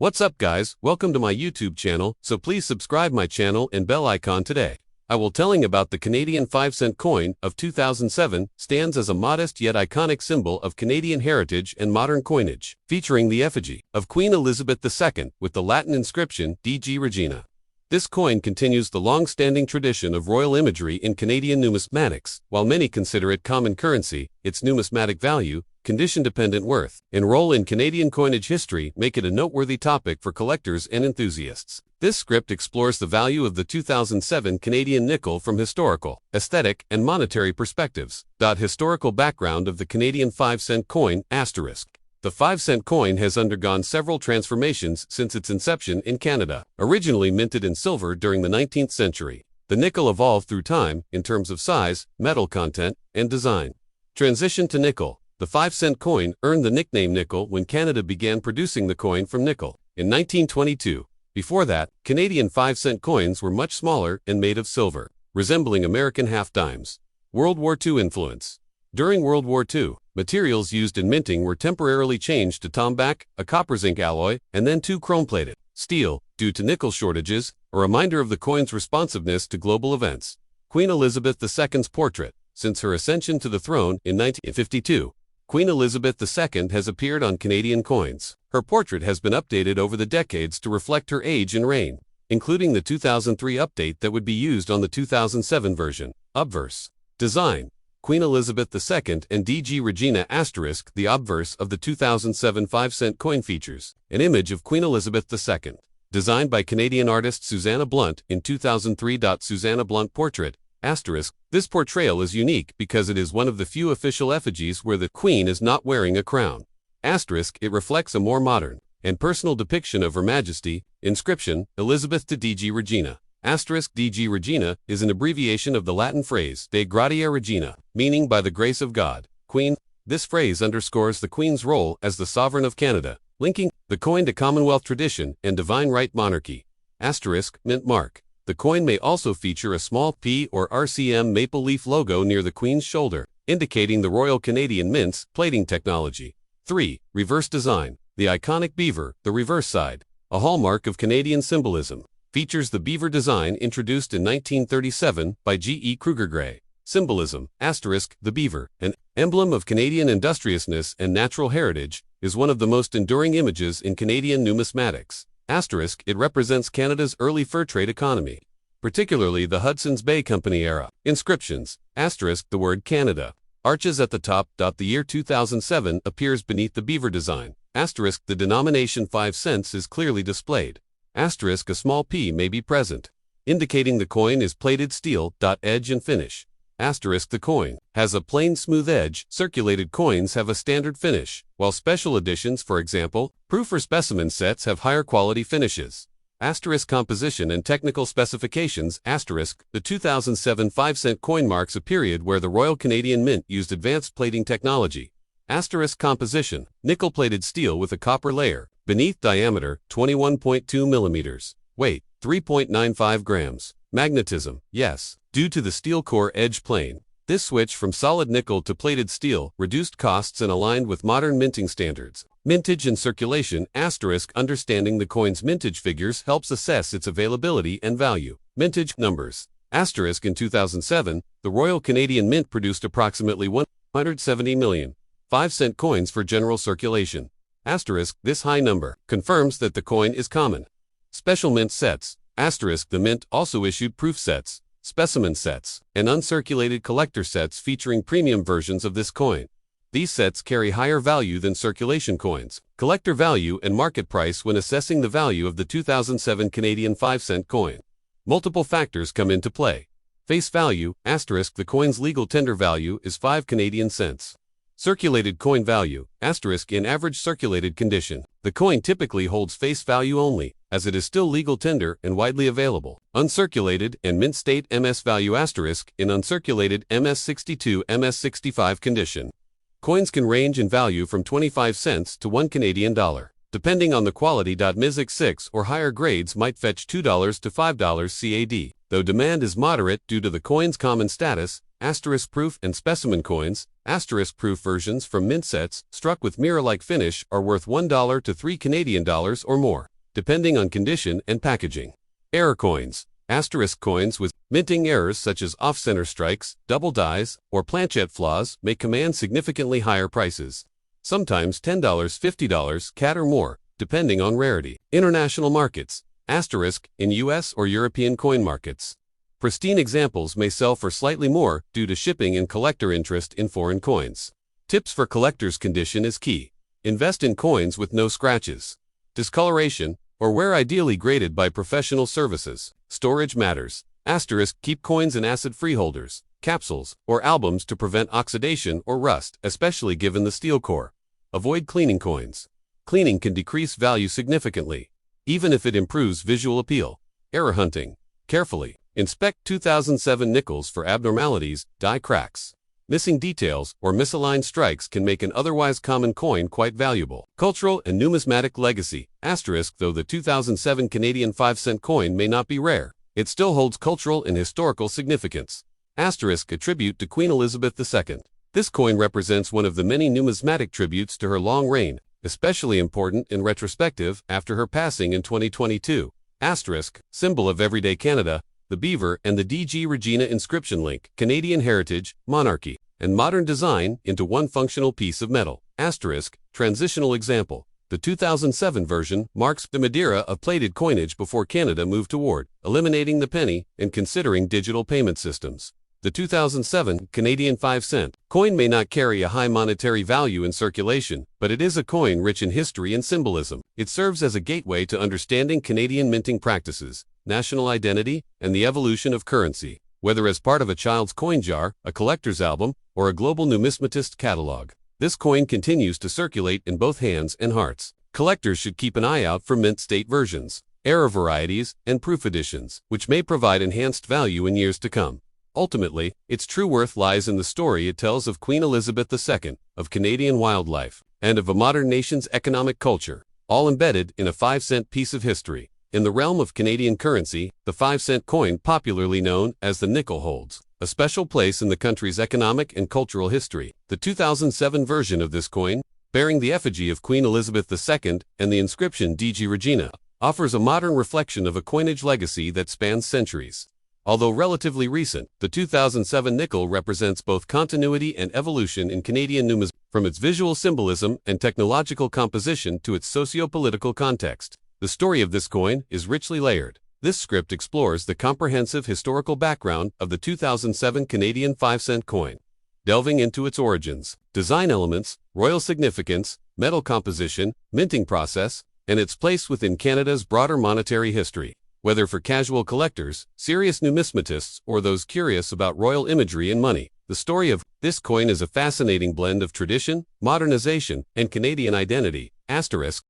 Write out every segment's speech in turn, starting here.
What's up guys, welcome to my YouTube channel, so please subscribe my channel and bell icon today. I will telling about the Canadian 5-cent coin of 2007 stands as a modest yet iconic symbol of Canadian heritage and modern coinage, featuring the effigy of Queen Elizabeth II with the Latin inscription D.G Regina. This coin continues the long-standing tradition of royal imagery in Canadian numismatics. While many consider it common currency, its numismatic value, condition-dependent worth, and role in Canadian coinage history make it a noteworthy topic for collectors and enthusiasts. This script explores the value of the 2007 Canadian nickel from historical, aesthetic, and monetary perspectives. Historical background of the Canadian 5-cent coin, asterisk. The 5-cent coin has undergone several transformations since its inception in Canada. Originally minted in silver during the 19th century, the nickel evolved through time in terms of size, metal content, and design. Transition to nickel. The 5-cent coin earned the nickname nickel when Canada began producing the coin from nickel in 1922. Before that, Canadian 5-cent coins were much smaller and made of silver, resembling American half-dimes. World War II influence. During World War II, materials used in minting were temporarily changed to tombac, a copper zinc alloy, and then to chrome-plated steel, due to nickel shortages, a reminder of the coin's responsiveness to global events. Queen Elizabeth II's portrait. Since her ascension to the throne in 1952, Queen Elizabeth II has appeared on Canadian coins. Her portrait has been updated over the decades to reflect her age and reign, including the 2003 update that would be used on the 2007 version. Obverse. Design. Queen Elizabeth II and D.G Regina asterisk. The obverse of the 2007 5-cent coin features an image of Queen Elizabeth II, designed by Canadian artist Susanna Blunt in 2003. Susanna Blunt portrait, asterisk. This portrayal is unique because it is one of the few official effigies where the Queen is not wearing a crown. Asterisk. It reflects a more modern and personal depiction of Her Majesty. Inscription, Elizabeth to D.G Regina. Asterisk. D.G Regina is an abbreviation of the Latin phrase De Gratia Regina, meaning by the grace of God, Queen. This phrase underscores the Queen's role as the sovereign of Canada, linking the coin to Commonwealth tradition and divine right monarchy. Asterisk. Mint mark. The coin may also feature a small P or RCM maple leaf logo near the Queen's shoulder, indicating the Royal Canadian Mint's plating technology. 3. Reverse design. The iconic beaver, the reverse side, a hallmark of Canadian symbolism, features the beaver design introduced in 1937 by G.E. Kruger Gray. Symbolism, asterisk. The beaver, an emblem of Canadian industriousness and natural heritage, is one of the most enduring images in Canadian numismatics. Asterisk. It represents Canada's early fur trade economy, particularly the Hudson's Bay Company era. Inscriptions, asterisk. The word Canada, arches at the top. The year 2007 appears beneath the beaver design. Asterisk. The denomination 5 cents is clearly displayed. Asterisk. A small P may be present, indicating the coin is plated steel. Edge and finish. Asterisk. The coin has a plain smooth edge. Circulated coins have a standard finish, while special editions, for example, proof or specimen sets, have higher quality finishes. Asterisk. Composition and technical specifications. Asterisk. The 2007 5-cent coin marks a period where the Royal Canadian Mint used advanced plating technology. Asterisk. Composition. Nickel-plated steel with a copper layer beneath. Diameter 21.2 millimeters. Weight 3.95 grams. Magnetism, yes, due to the steel core edge plane. This switch from solid nickel to plated steel reduced costs and aligned with modern minting standards. Mintage and circulation, asterisk. Understanding the coin's mintage figures helps assess its availability and value. Mintage numbers, asterisk. In 2007, the Royal Canadian Mint produced approximately 170 million 5-cent coins for general circulation. Asterisk. This high number confirms that the coin is common. Special mint sets, asterisk. The Mint also issued proof sets, specimen sets, and uncirculated collector sets featuring premium versions of this coin. These sets carry higher value than circulation coins. Collector value and market price when assessing the value of the 2007 Canadian 5-cent coin. Multiple factors come into play. Face value, asterisk. The coin's legal tender value is 5 Canadian cents. Circulated coin value, asterisk. In average circulated condition, the coin typically holds face value only, as it is still legal tender and widely available. Uncirculated and mint state MS value, asterisk. In uncirculated MS62, MS65 condition, coins can range in value from 25 cents to 1 Canadian dollar, depending on the quality. MISIC 6 or higher grades might fetch $2 to $5 CAD, though demand is moderate due to the coin's common status. Asterisk. Proof and specimen coins, asterisk. Proof versions from mint sets struck with mirror-like finish are worth $1 to $3 Canadian or more. depending on condition and packaging. Error coins. Asterisk coins with minting errors such as off-center strikes, double dies, or planchette flaws may command significantly higher prices. Sometimes $10, $50 CAD or more, depending on rarity. International markets. Asterisk in US or European coin markets. Pristine examples may sell for slightly more due to shipping and collector interest in foreign coins. Tips for collector's condition is key. Invest in coins with no scratches, discoloration, or where ideally graded by professional services. Storage matters. Asterisk keep coins in acid-free holders, capsules, or albums to prevent oxidation or rust, especially given the steel core. Avoid cleaning coins. Cleaning can decrease value significantly, even if it improves visual appeal. Error hunting. Carefully inspect 2007 nickels for abnormalities, die cracks, missing details, or misaligned strikes can make an otherwise common coin quite valuable. Cultural and numismatic legacy. Asterisk though the 2007 Canadian 5-cent coin may not be rare, it still holds cultural and historical significance. Asterisk a tribute to Queen Elizabeth II. This coin represents one of the many numismatic tributes to her long reign, especially important in retrospective after her passing in 2022. Asterisk, symbol of everyday Canada, the beaver and the D.G Regina inscription link Canadian heritage, monarchy, and modern design into one functional piece of metal. Asterisk, transitional example. The 2007 version marks the Madeira of plated coinage before Canada moved toward eliminating the penny and considering digital payment systems. The 2007 Canadian 5-cent coin may not carry a high monetary value in circulation, but it is a coin rich in history and symbolism. It serves as a gateway to understanding Canadian minting practices, national identity, and the evolution of currency, whether as part of a child's coin jar, a collector's album, or a global numismatist catalog. This coin continues to circulate in both hands and hearts. Collectors should keep an eye out for mint state versions, error varieties, and proof editions, which may provide enhanced value in years to come. Ultimately, its true worth lies in the story it tells of Queen Elizabeth II, of Canadian wildlife, and of a modern nation's economic culture, all embedded in a 5-cent piece of history. In the realm of Canadian currency, the 5-cent coin, popularly known as the nickel, holds a special place in the country's economic and cultural history. The 2007 version of this coin, bearing the effigy of Queen Elizabeth II and the inscription D.G Regina, offers a modern reflection of a coinage legacy that spans centuries. Although relatively recent, the 2007 nickel represents both continuity and evolution in Canadian numismatics, from its visual symbolism and technological composition to its socio-political context. The story of this coin is richly layered. This script explores the comprehensive historical background of the 2007 Canadian 5-cent coin, delving into its origins, design elements, royal significance, metal composition, minting process, and its place within Canada's broader monetary history. Whether for casual collectors, serious numismatists, or those curious about royal imagery and money, the story of this coin is a fascinating blend of tradition, modernization, and Canadian identity. Asterisk.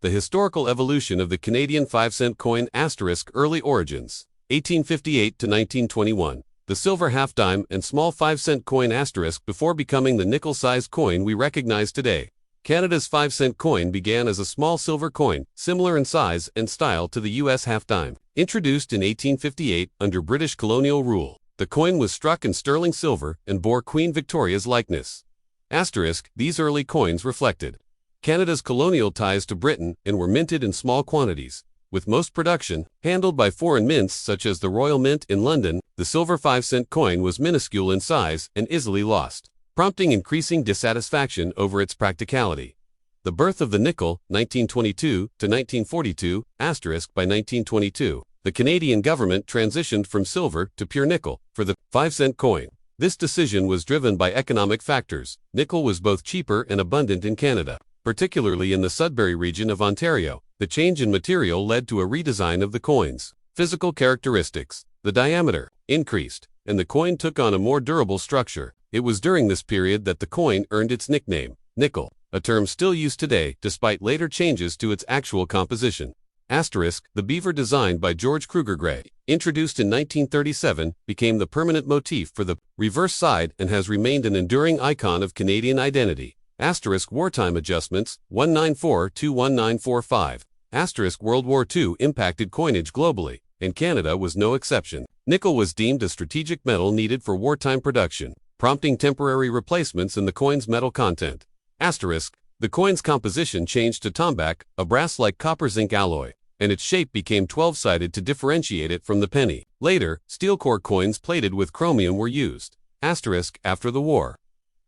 The historical evolution of the Canadian 5-cent coin. Asterisk early origins. 1858 to 1921. The silver half-dime and small 5-cent coin. Asterisk before becoming the nickel-sized coin we recognize today. Canada's 5-cent coin began as a small silver coin, similar in size and style to the U.S. half-dime. Introduced in 1858 under British colonial rule, the coin was struck in sterling silver and bore Queen Victoria's likeness. Asterisk, these early coins reflected Canada's colonial ties to Britain and were minted in small quantities. With most production handled by foreign mints such as the Royal Mint in London, the silver 5-cent coin was minuscule in size and easily lost, prompting increasing dissatisfaction over its practicality. The birth of the nickel, 1922 to 1942, asterisk by 1922, the Canadian government transitioned from silver to pure nickel for the 5-cent coin. This decision was driven by economic factors. Nickel was both cheaper and abundant in Canada, particularly in the Sudbury region of Ontario. The change in material led to a redesign of the coin's physical characteristics. The diameter increased, and the coin took on a more durable structure. It was during this period that the coin earned its nickname, nickel, a term still used today despite later changes to its actual composition. Asterisk, the beaver designed by George Kruger Gray, introduced in 1937, became the permanent motif for the reverse side and has remained an enduring icon of Canadian identity. Asterisk wartime adjustments, 1942-1945. Asterisk World War II impacted coinage globally, and Canada was no exception. Nickel was deemed a strategic metal needed for wartime production, prompting temporary replacements in the coin's metal content. Asterisk, The coin's composition changed to tombac, a brass-like copper-zinc alloy, and its shape became 12-sided to differentiate it from the penny. Later, steel core coins plated with chromium were used. After the war,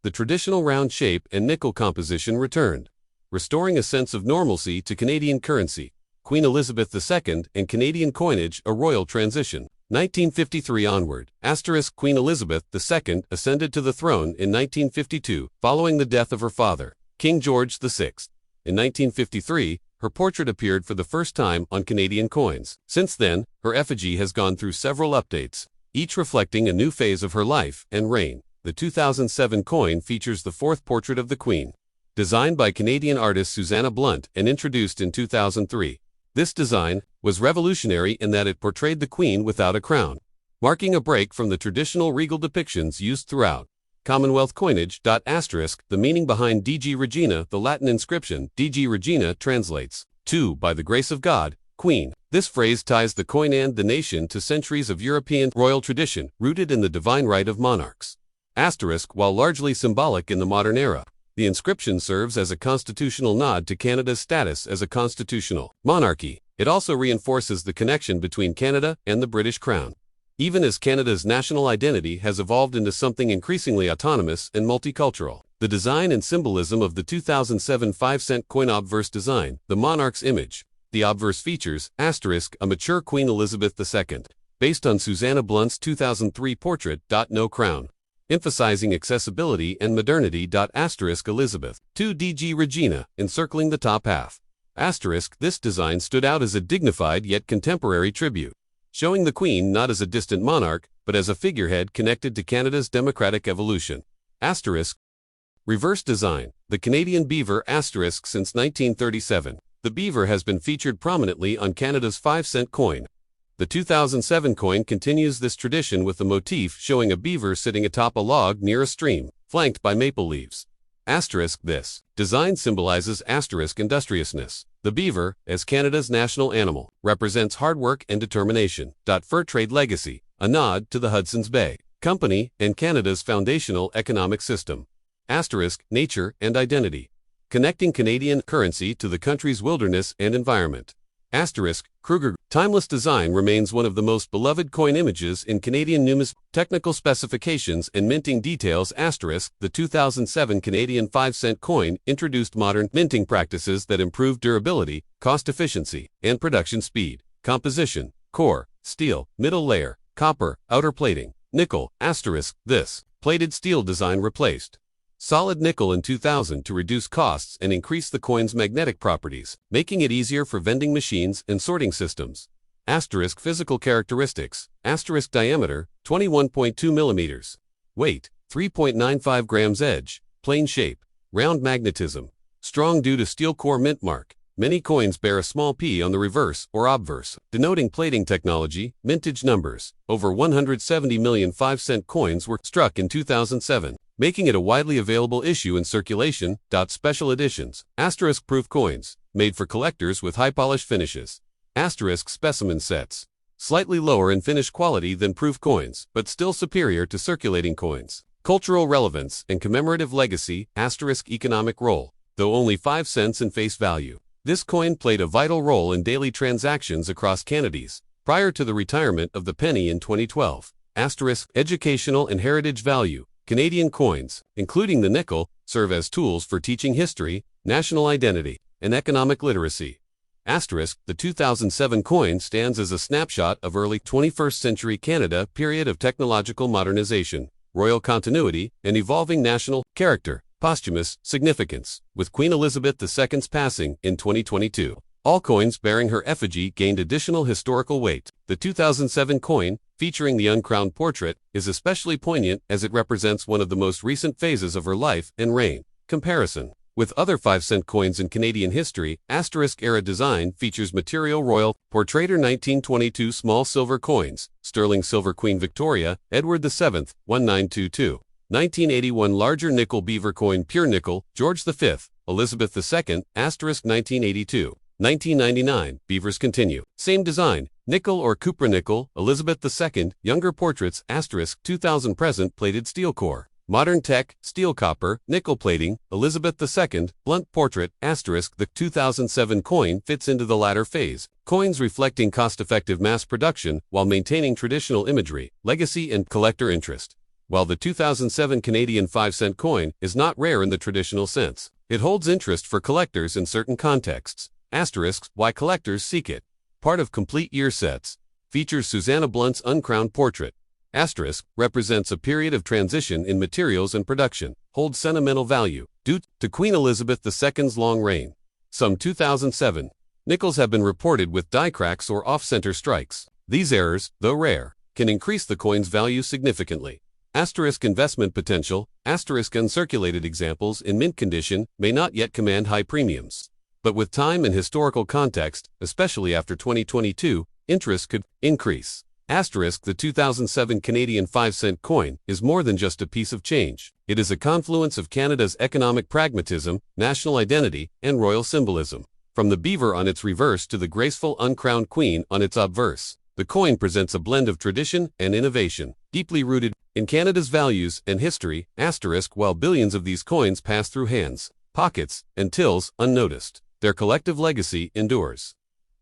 the traditional round shape and nickel composition returned, restoring a sense of normalcy to Canadian currency. Queen Elizabeth II and Canadian coinage, a royal transition. 1953 onward, Queen Elizabeth II ascended to the throne in 1952 following the death of her father, King George VI. In 1953, her portrait appeared for the first time on Canadian coins. Since then, her effigy has gone through several updates, each reflecting a new phase of her life and reign. The 2007 coin features the fourth portrait of the Queen, designed by Canadian artist Susanna Blunt and introduced in 2003. This design was revolutionary in that it portrayed the Queen without a crown, marking a break from the traditional regal depictions used throughout Commonwealth coinage. The meaning behind D.G Regina, the Latin inscription D.G Regina translates to "by the grace of God, Queen." This phrase ties the coin and the nation to centuries of European royal tradition rooted in the divine right of monarchs. While largely symbolic in the modern era, the inscription serves as a constitutional nod to Canada's status as a constitutional monarchy. It also reinforces the connection between Canada and the British Crown, even as Canada's national identity has evolved into something increasingly autonomous and multicultural. The design and symbolism of the 2007 5-cent coin obverse design, the monarch's image. The obverse features, a mature Queen Elizabeth II, based on Susanna Blunt's 2003 portrait. No crown, emphasizing accessibility and modernity. Elizabeth II D.G Regina, encircling the top half. This design stood out as a dignified yet contemporary tribute, showing the Queen not as a distant monarch, but as a figurehead connected to Canada's democratic evolution. Reverse design. The Canadian beaver since 1937. The beaver has been featured prominently on Canada's 5-cent coin. The 2007 coin continues this tradition with the motif showing a beaver sitting atop a log near a stream, flanked by maple leaves. This design symbolizes industriousness. The beaver, as Canada's national animal, represents hard work and determination. Fur trade legacy, a nod to the Hudson's Bay Company and Canada's foundational economic system. Nature and identity, connecting Canadian currency to the country's wilderness and environment. Kruger. Timeless design remains one of the most beloved coin images in Canadian numismatics. Technical specifications and minting details. The 2007 Canadian 5-cent coin introduced modern minting practices that improve durability, cost efficiency, and production speed. Composition: core, steel, middle layer, copper, outer plating, nickel. This plated steel design replaced solid nickel in 2000 to reduce costs and increase the coin's magnetic properties, making it easier for vending machines and sorting systems. Physical characteristics. Diameter, 21.2 millimeters. Weight, 3.95 grams. Edge, plain shape. Round magnetism. Strong due to steel core mint mark. Many coins bear a small P on the reverse or obverse, denoting plating technology. Mintage numbers. Over 170 million 5-cent coins were struck in 2007, making it a widely available issue in circulation. Special editions. Proof coins, made for collectors with high polish finishes. Specimen sets. Slightly lower in finish quality than proof coins, but still superior to circulating coins. Cultural relevance and commemorative legacy. Economic role. Though only 5 cents in face value, this coin played a vital role in daily transactions across Canada's, prior to the retirement of the penny in 2012. Educational and heritage value. Canadian coins, including the nickel, serve as tools for teaching history, national identity, and economic literacy. The 2007 coin stands as a snapshot of early 21st century Canada period of technological modernization, royal continuity, and evolving national character. Posthumous significance. With Queen Elizabeth II's passing in 2022, all coins bearing her effigy gained additional historical weight. The 2007 coin, featuring the uncrowned portrait, is especially poignant as it represents one of the most recent phases of her life and reign. Comparison. With other 5-cent coins in Canadian history, era design features material royal, Portraitor 1922 small silver coins, sterling silver Queen Victoria, Edward VII, 1922. 1981 larger nickel beaver coin pure nickel, George V, Elizabeth II, 1982. 1999, beavers continue. Same design, nickel or cupronickel, Elizabeth II, younger portraits, 2000 present plated steel core. Modern tech, steel copper, nickel plating, Elizabeth II, blunt portrait, asterisk. The 2007 coin fits into the latter phase. Coins reflecting cost-effective mass production while maintaining traditional imagery, legacy and collector interest. While the 2007 Canadian 5-cent coin is not rare in the traditional sense, it holds interest for collectors in certain contexts. Asterisks, why collectors seek it. Part of complete year sets. Features Susanna Blunt's uncrowned portrait. Asterisk, represents a period of transition in materials and production. Holds sentimental value, due to Queen Elizabeth II's long reign. Some 2007. Nickels have been reported with die cracks or off-center strikes. These errors, though rare, can increase the coin's value significantly. Asterisk investment potential, asterisk uncirculated examples in mint condition may not yet command high premiums. But with time and historical context, especially after 2022, interest could increase. Asterisk the 2007 Canadian 5-cent coin is more than just a piece of change. It is a confluence of Canada's economic pragmatism, national identity, and royal symbolism. From the beaver on its reverse to the graceful uncrowned queen on its obverse, the coin presents a blend of tradition and innovation, deeply rooted in Canada's values and history. Asterisk while billions of these coins pass through hands, pockets, and tills unnoticed, their collective legacy endures.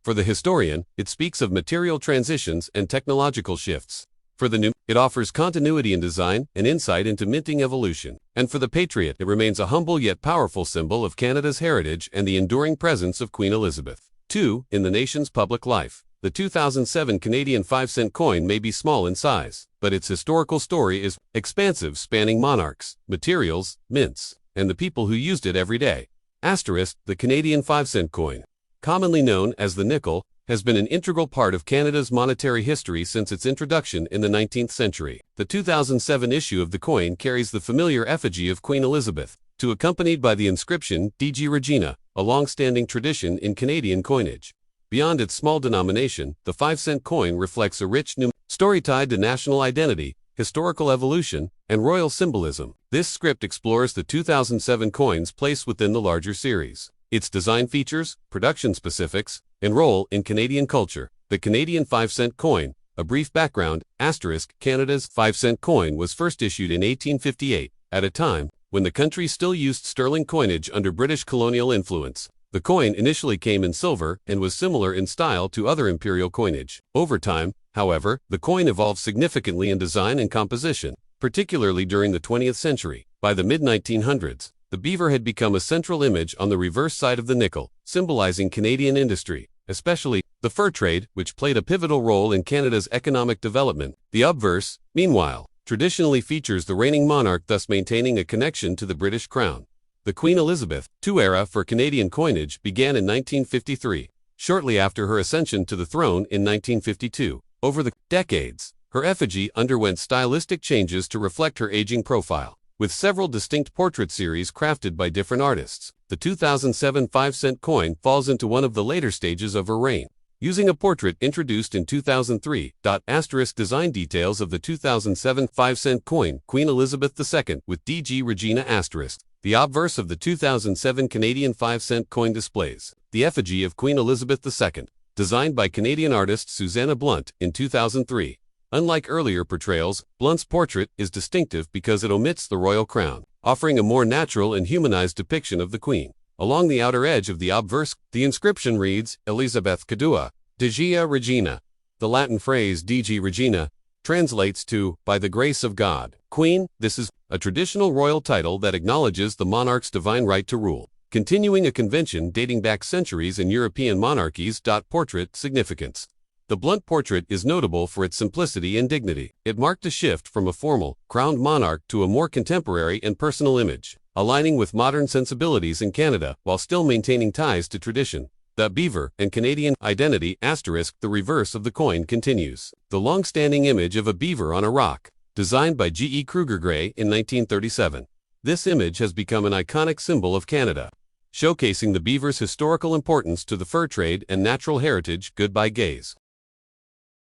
For the historian, it speaks of material transitions and technological shifts. For the new, it offers continuity in design and insight into minting evolution. And for the patriot, it remains a humble yet powerful symbol of Canada's heritage and the enduring presence of Queen Elizabeth. 2. In the nation's public life. The 2007 Canadian 5-cent coin may be small in size, but its historical story is expansive, spanning monarchs, materials, mints, and the people who used it every day. Asterisk, the Canadian 5-cent coin, commonly known as the nickel, has been an integral part of Canada's monetary history since its introduction in the 19th century. The 2007 issue of the coin carries the familiar effigy of Queen Elizabeth, accompanied by the inscription D.G Regina, a long-standing tradition in Canadian coinage. Beyond its small denomination, the 5-cent coin reflects a rich new story tied to national identity, historical evolution, and royal symbolism. This script explores the 2007 coin's place within the larger series, its design features, production specifics, and role in Canadian culture. The Canadian 5-cent coin, a brief background, asterisk, Canada's 5-cent coin was first issued in 1858, at a time when the country still used sterling coinage under British colonial influence. The coin initially came in silver and was similar in style to other imperial coinage. Over time, however, the coin evolved significantly in design and composition, particularly during the 20th century. By the mid-1900s, the beaver had become a central image on the reverse side of the nickel, symbolizing Canadian industry, especially the fur trade, which played a pivotal role in Canada's economic development. The obverse, meanwhile, traditionally features the reigning monarch, thus maintaining a connection to the British crown. The Queen Elizabeth II era for Canadian coinage began in 1953, shortly after her ascension to the throne in 1952. Over the decades, her effigy underwent stylistic changes to reflect her aging profile, with several distinct portrait series crafted by different artists. The 2007 5-cent coin falls into one of the later stages of her reign, using a portrait introduced in 2003. Asterisk design details of the 2007 5-cent coin, Queen Elizabeth II with D.G Regina asterisk. The obverse of the 2007 Canadian 5-cent coin displays the effigy of Queen Elizabeth II, designed by Canadian artist Susanna Blunt in 2003. Unlike earlier portrayals, Blunt's portrait is distinctive because it omits the royal crown, offering a more natural and humanized depiction of the Queen. Along the outer edge of the obverse, the inscription reads, Elizabeth II, D.G Regina. The Latin phrase D.G Regina translates to, by the grace of God, Queen. This is a traditional royal title that acknowledges the monarch's divine right to rule, continuing a convention dating back centuries in European monarchies. Portrait significance. The Blunt portrait is notable for its simplicity and dignity. It marked a shift from a formal, crowned monarch to a more contemporary and personal image, aligning with modern sensibilities in Canada while still maintaining ties to tradition. The beaver and Canadian identity asterisk. The reverse of the coin continues. The long-standing image of a beaver on a rock, designed by G.E. Kruger Gray in 1937. This image has become an iconic symbol of Canada, showcasing the beaver's historical importance to the fur trade and natural heritage. Goodbye gaze.